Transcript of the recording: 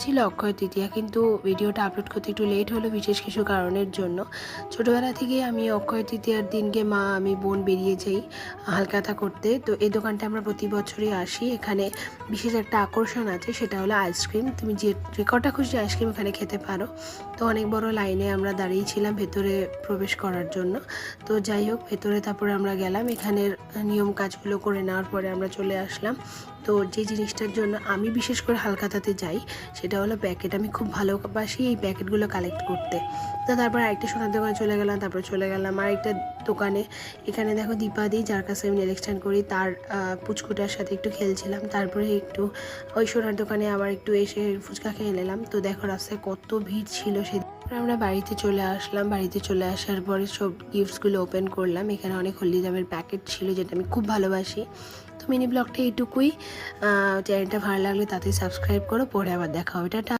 ছিল অক্ষয় তৃতীয়া, কিন্তু ভিডিওটা আপলোড করতে একটু লেট হলো বিশেষ কিছু কারণের জন্য। ছোটোবেলা থেকে আমি অক্ষয় তৃতীয়ার দিনকে মা আমি বোন বেরিয়ে যাই হালখাতা করতে। তো এই দোকানটা আমরা প্রতি বছরই আসি। এখানে বিশেষ একটা আকর্ষণ আছে, সেটা হলো আইসক্রিম। তুমি যে কটা খুশি আইসক্রিম এখানে খেতে পারো। তো অনেক বড় লাইনে আমরা দাঁড়িয়েছিলাম ভেতরে প্রবেশ করার জন্য। তো যাই হোক, ভেতরে তারপরে আমরা গেলাম, এখানের নিয়ম কাজগুলো করে নেওয়ার পরে আমরা চলে আসলাম। তো যে জিনিসটার জন্য আমি বিশেষ করে হালখাতাতে যাই সেটা হলো প্যাকেট। আমি খুব ভালোবাসি এই প্যাকেটগুলো কালেক্ট করতে। তো তারপর আরেকটা সোনার দোকানে চলে গেলাম, তারপর চলে গেলাম আরেকটা দোকানে। এখানে দেখো দীপাদি, যার কাছে আমি নেল এক্সটেন্ড করি, তার পুচকুটার সাথে একটু খেলছিলাম। তারপরে একটু ওই সোনার দোকানে আবার একটু এসে ফুচকা খেয়ে নিলাম। তো দেখো রাস্তায় কত ভিড় ছিল সে। আমরা বাড়িতে চলে আসলাম। বাড়িতে চলে আসার পরে সব গিফটসগুলো ওপেন করলাম। এখানে অনেক হলদিরামের প্যাকেট ছিল, যেটা আমি খুব ভালোবাসি। তো মিনি ব্লগটা এইটুকুই। চ্যানেলটা ভালো লাগলে তাতে সাবস্ক্রাইব করো। পরে আবার দেখা হবে। টাটা।